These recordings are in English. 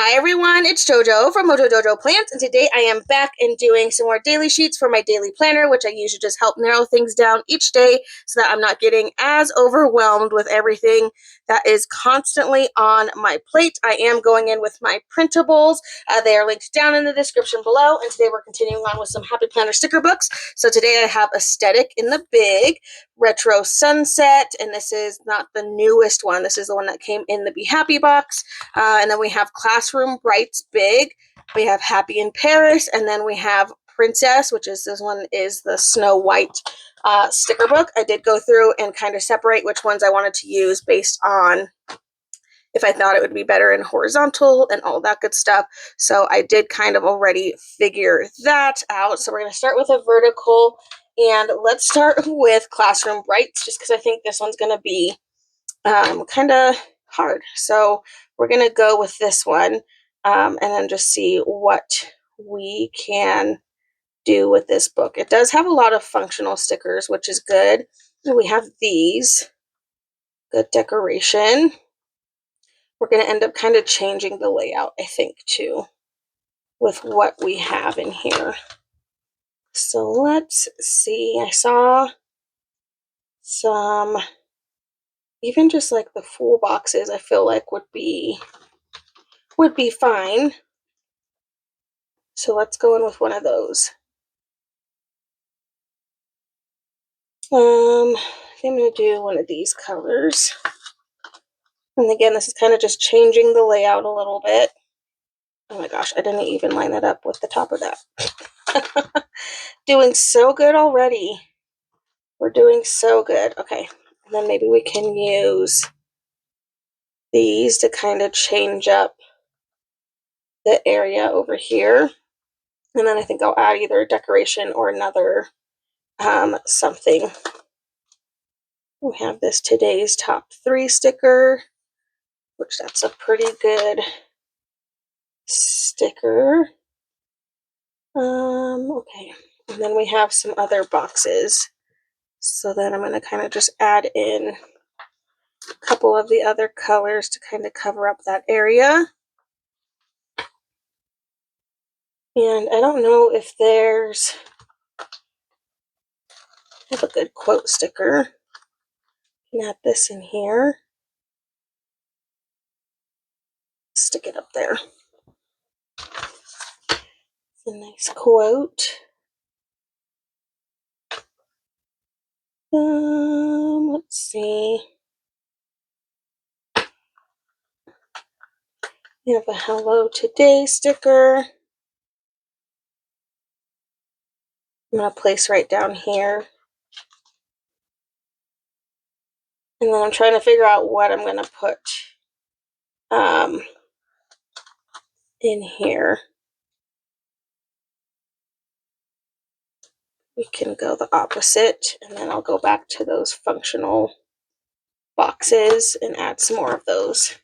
Hi everyone, it's JoJo from Mojo Dojo Plants, and today I am back and doing some more daily sheets for my daily planner, which I use to just help narrow things down each day so that I'm not getting as overwhelmed with everything that is constantly on my plate. I am going in with my printables. They are linked down in the description below, and today we're continuing on with some Happy Planner sticker books. So today I have Aesthetic in the big, Retro Sunset, and this is not the newest one. This is the one that came in the Be Happy box. And then we have Classroom Brights Big. We have Happy in Paris. And then we have Princess, which is this one is the Snow White sticker book. I did go through and kind of separate which ones I wanted to use based on if I thought it would be better in horizontal and all that good stuff. So I did kind of already figure that out. So we're going to start with a vertical. And let's start with Classroom Brights, just because I think this one's going to be kind of hard. So we're going to go with this one and then just see what we can do with this book. It does have a lot of functional stickers, which is good. And we have these. Good decoration. We're going to end up kind of changing the layout, I think, too, with what we have in here. So let's see. I saw some, even just like the full boxes, I feel like would be fine. So let's go in with one of those. I think I'm going to do one of these colors. And again, this is kind of just changing the layout a little bit. Oh my gosh, I didn't even line that up with the top of that. Doing so good already. We're doing so good. Okay, and then maybe we can use these to kind of change up the area over here. And then I think I'll add either a decoration or another something. We have this Today's Top 3 sticker, which that's a pretty good sticker. Okay, and then we have some other boxes. So then I'm going to kind of just add in a couple of the other colors to kind of cover up that area. And I don't know if there's, I have a good quote sticker. You can add this in here. Stick it up there. It's a nice quote. Let's see. We have a Hello Today sticker. I'm going to place right down here. And then I'm trying to figure out what I'm going to put in here. We can go the opposite, and then I'll go back to those functional boxes and add some more of those.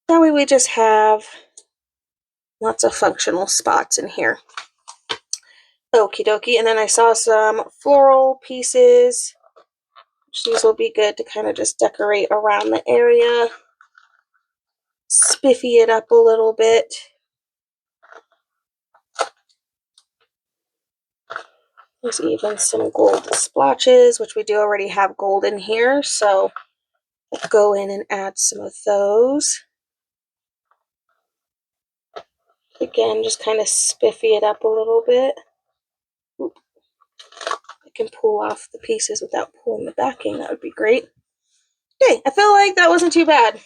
That way we just have lots of functional spots in here. Okie dokie. And then I saw some floral pieces. These will be good to kind of just decorate around the area. Spiffy it up a little bit. There's even some gold splotches, which we do already have gold in here, so I'll go in and add some of those. Again, just kind of spiffy it up a little bit. Oop. I can pull off the pieces without pulling the backing. That would be great. Okay, I feel like that wasn't too bad.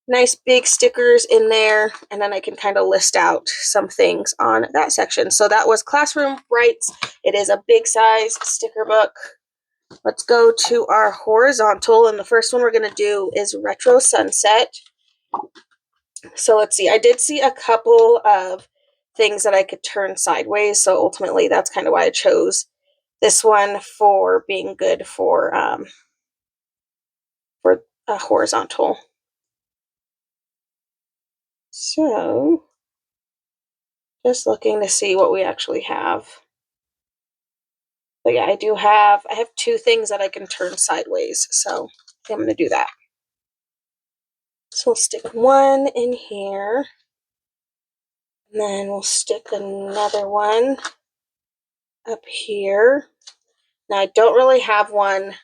Nice big stickers in there, and then I can kind of list out some things on that section. So that was Classroom Brights. It is a big size sticker book. Let's go to our horizontal, and the first one we're going to do is Retro Sunset. So let's see. I did see a couple of things that I could turn sideways, so ultimately that's kind of why I chose this one for being good for a horizontal. So just looking to see what we actually have. But yeah, I have two things that I can turn sideways, so I'm going to do that. So we'll stick one in here, and then we'll stick another one up here. Now I don't really have one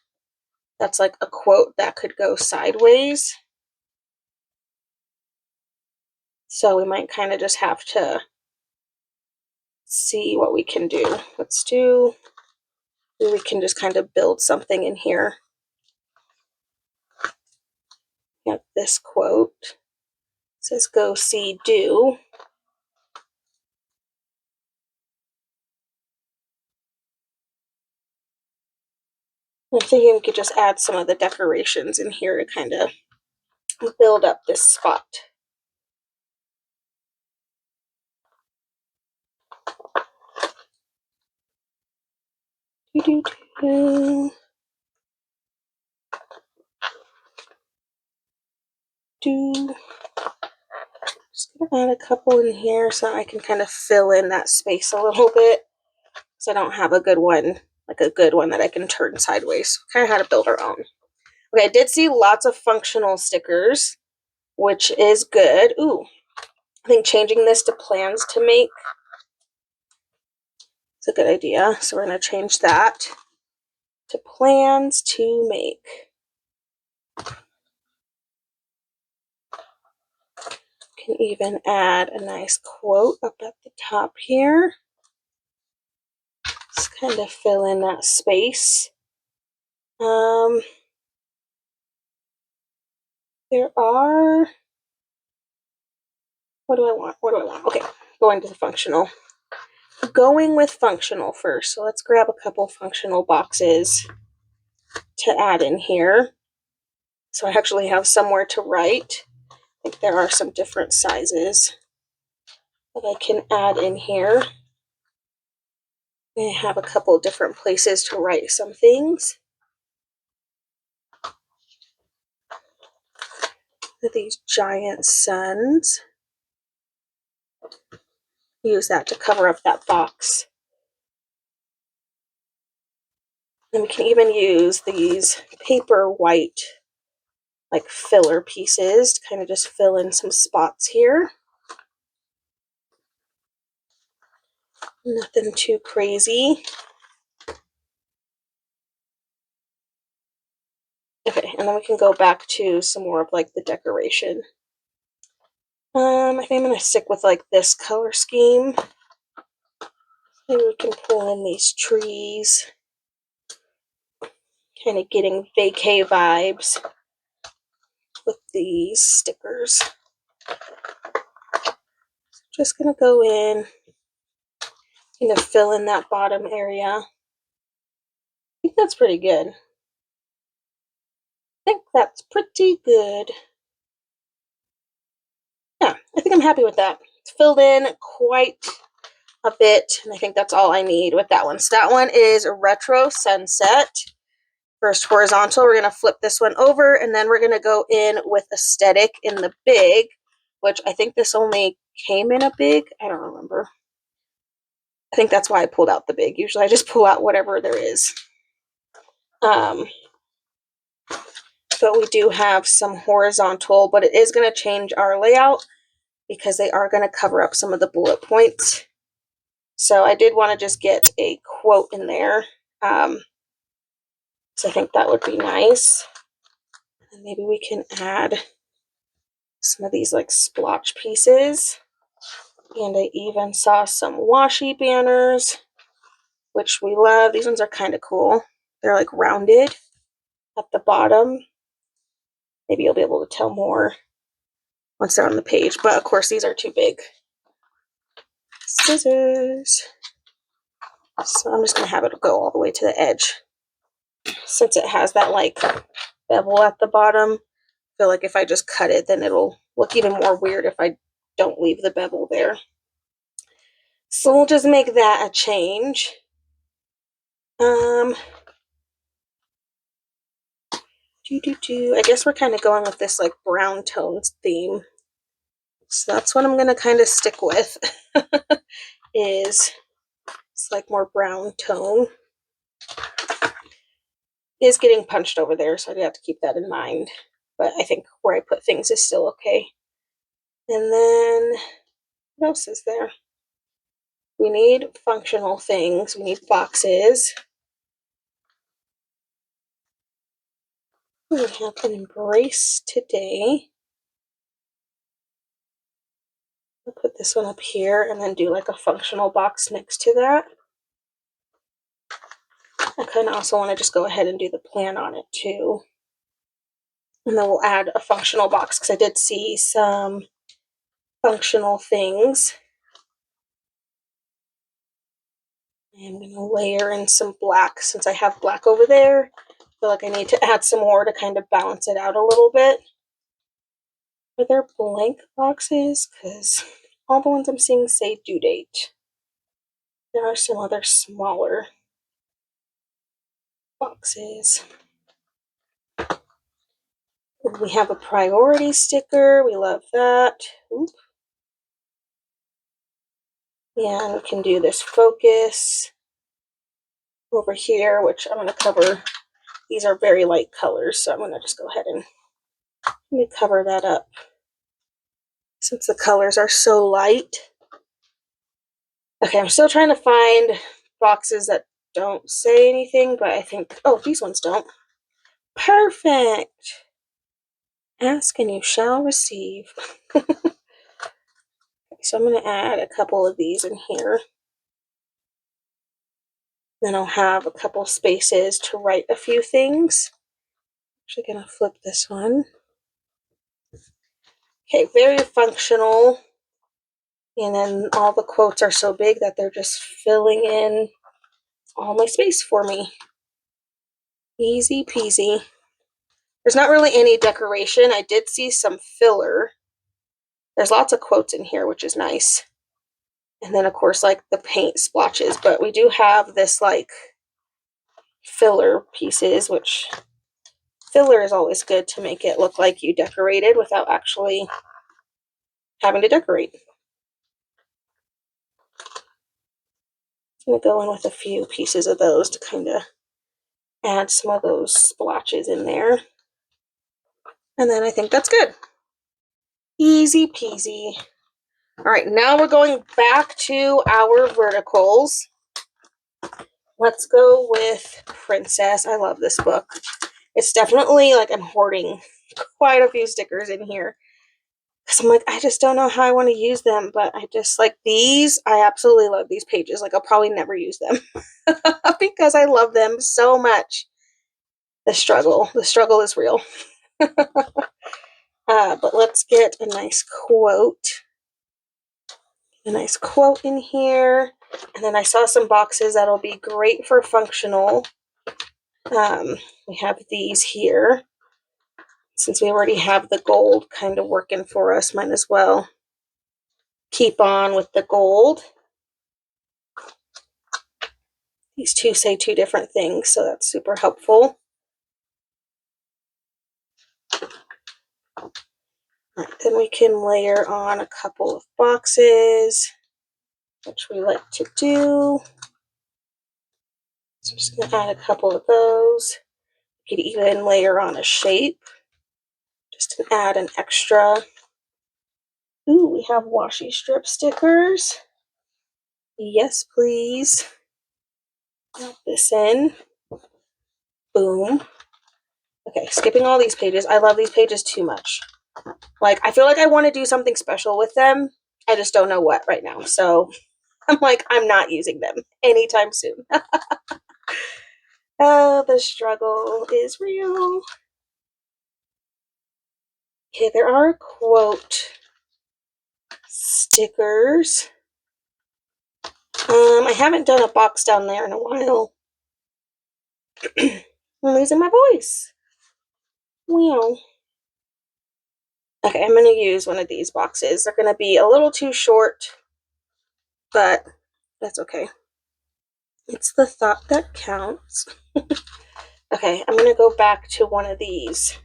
that's like a quote that could go sideways, so we might kind of just have to see what we can do. We can just kind of build something in here. Got this quote. It says, "Go see, do." I'm thinking we could just add some of the decorations in here to kind of build up this spot. Just gonna add a couple in here so I can kind of fill in that space a little bit, because I don't have a good one, like a good one that I can turn sideways. Kind of had to build our own. Okay, I did see lots of functional stickers, which is good. Ooh, I think changing this to plans to make is a good idea. So we're going to change that to plans to make. Can even add a nice quote up at the top here. Just kind of fill in that space. There are, what do I want? Okay, going to the functional. Going with functional first. So let's grab a couple functional boxes to add in here. So I actually have somewhere to write. I think there are some different sizes that I can add in here. I have a couple different places to write some things. These giant suns. Use that to cover up that box. And we can even use these paper white like filler pieces to kind of just fill in some spots here. Nothing too crazy. Okay, and then we can go back to some more of like the decoration. I think I'm going to stick with like this color scheme. Maybe we can pull in these trees. Kind of getting vacay vibes with these stickers. Just going to go in, kind of fill in that bottom area. I think that's pretty good. Yeah, I think I'm happy with that. It's filled in quite a bit, and I think that's all I need with that one. So that one is a Retro Sunset. First horizontal, we're going to flip this one over, and then we're going to go in with Aesthetic in the big, which I think this only came in a big. I don't remember. I think that's why I pulled out the big. Usually I just pull out whatever there is. But we do have some horizontal, but it is going to change our layout because they are going to cover up some of the bullet points. So I did want to just get a quote in there. So I think that would be nice. And maybe we can add some of these like splotch pieces. And I even saw some washi banners, which we love. These ones are kind of cool. They're like rounded at the bottom. Maybe you'll be able to tell more once they're on the page. But of course, these are too big. Scissors. So I'm just going to have it go all the way to the edge. Since it has that like bevel at the bottom, I feel like if I just cut it, then it'll look even more weird if I don't leave the bevel there. So we'll just make that a change. I guess we're kind of going with this like brown tones theme. So that's what I'm going to kind of stick with. It's like more brown tone. It is getting punched over there, so I have to keep that in mind. but I think where I put things is still okay. And then, what else is there? We need functional things. We need boxes. We have an embrace today. I'll put this one up here and then do like a functional box next to that. I kind of also want to just go ahead and do the plan on it too. And then we'll add a functional box because I did see some functional things. I'm going to layer in some black since I have black over there. I feel like I need to add some more to kind of balance it out a little bit. Are there blank boxes? Because all the ones I'm seeing say due date. There are some other smaller boxes. We have a priority sticker. We love that. Oop. And we can do this focus over here, which I'm going to cover. These are very light colors, so I'm going to just go ahead and cover that up. Since the colors are so light. Okay, I'm still trying to find boxes that don't say anything, but I think, oh, these ones don't. Perfect. Ask and you shall receive. So I'm going to add a couple of these in here. Then I'll have a couple spaces to write a few things. Actually going to flip this one. Okay, very functional. And then all the quotes are so big that they're just filling in all my space for me. Easy peasy. There's not really any decoration. I did see some filler. There's lots of quotes in here, which is nice. And then, of course, like the paint splotches. But we do have this, like, filler pieces, which filler is always good to make it look like you decorated without actually having to decorate. I'm going to go in with a few pieces of those to kind of add some of those splotches in there. And then I think that's good. Easy peasy. All right, now we're going back to our verticals. Let's go with Princess. I love this book. It's definitely like I'm hoarding quite a few stickers in here. Because I'm like, I just don't know how I want to use them, but I just like these. I absolutely love these pages. Like I'll probably never use them because I love them so much. The struggle is real. But let's get a nice quote. A nice quote in here. And then I saw some boxes that'll be great for functional. We have these here. Since we already have the gold kind of working for us, might as well keep on with the gold. These two say two different things, so that's super helpful. Right, then we can layer on a couple of boxes, which we like to do. So I'm just going to add a couple of those. You could even layer on a shape, just to add an extra. Ooh, we have washi strip stickers. Yes, please. Put this in. Boom. Okay, skipping all these pages. I love these pages too much. Like, I feel like I want to do something special with them. I just don't know what right now. So I'm like, I'm not using them anytime soon. Oh, the struggle is real. Okay, there are quote stickers. I haven't done a box down there in a while. I'm losing my voice. Wow. Okay, I'm going to use one of these boxes. They're going to be a little too short, but that's okay. It's the thought that counts. Okay, I'm going to go back to one of these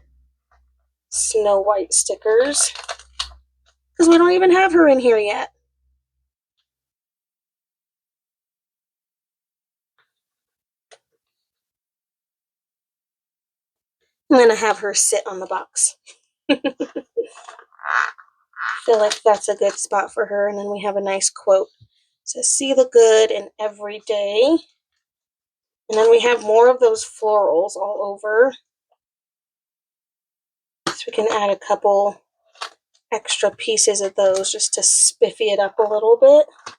Snow White stickers because we don't even have her in here yet. I'm going to have her sit on the box. I feel like that's a good spot for her. And then we have a nice quote. It says, "See the good in every day." And then we have more of those florals all over. So we can add a couple extra pieces of those just to spiffy it up a little bit. I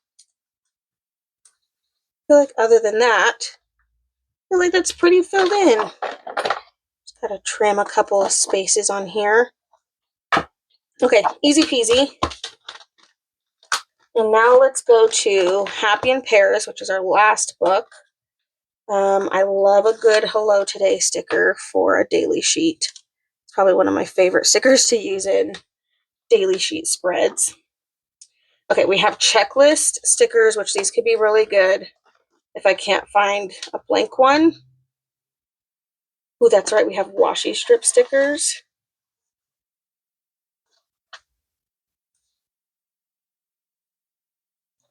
feel like other than that, I feel like that's pretty filled in. Just gotta trim a couple of spaces on here. Okay, easy peasy. And now let's go to Happy in Paris, which is our last book. I love a good Hello Today sticker for a daily sheet. It's probably one of my favorite stickers to use in daily sheet spreads. Okay, we have checklist stickers, which these could be really good if I can't find a blank one. Ooh, that's right, we have washi strip stickers.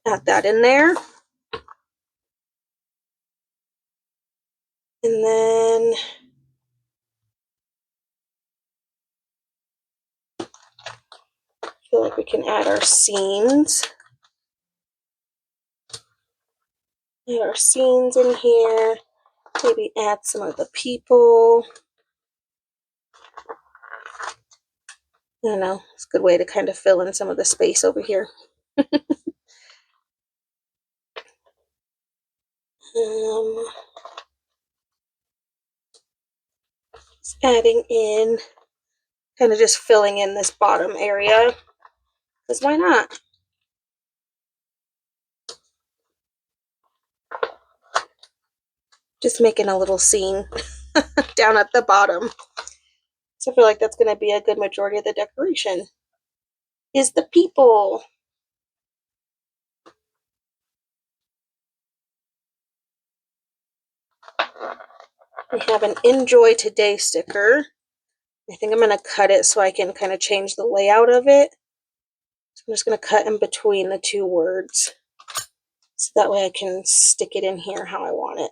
Add that in there. And then I feel like we can add our scenes. Add our scenes in here. Maybe add some of the people. I don't know. It's a good way to kind of fill in some of the space over here. Just adding in, kind of just filling in this bottom area, because why not? Just making a little scene down at the bottom. So I feel like that's going to be a good majority of the decoration. Is the people. We have an Enjoy Today sticker. I think I'm going to cut it so I can kind of change the layout of it. So I'm just going to cut in between the two words. So that way I can stick it in here how I want it.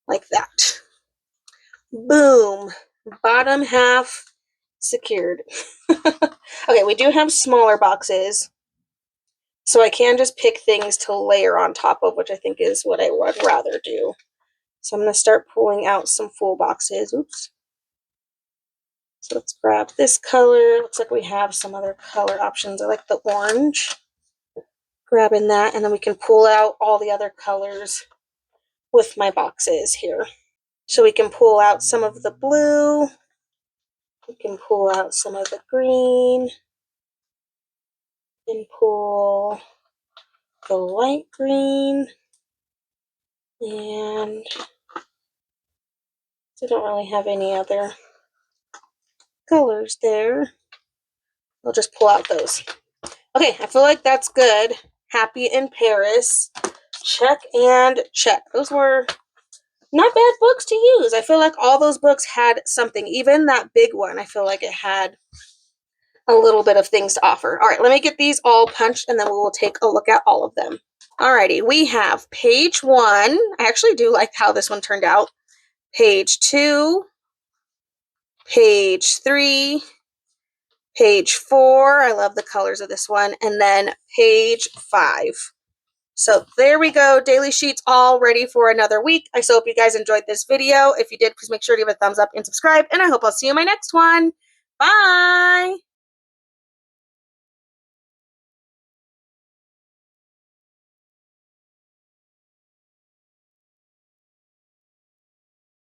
Like that. Boom. Bottom half secured. Okay, we do have smaller boxes. So I can just pick things to layer on top of, which I think is what I would rather do. So I'm going to start pulling out some full boxes. Oops. So let's grab this color. Looks like we have some other color options. I like the orange. Grabbing that, and then we can pull out all the other colors with my boxes here. So we can pull out some of the blue. We can pull out some of the green. And pull the light green. And I don't really have any other colors there. We'll just pull out those. Okay, I feel like that's good. Happy in Paris. Check and check. Those were not bad books to use. I feel like all those books had something. Even that big one, I feel like it had a little bit of things to offer. All right, let me get these all punched and then we will take a look at all of them. Alrighty, we have page 1. I actually do like how this one turned out. Page 2, page 3, page 4. I love the colors of this one. And then page 5. So there we go. Daily sheets all ready for another week. I so hope you guys enjoyed this video. If you did, please make sure to give it a thumbs up and subscribe. And I hope I'll see you in my next one. Bye.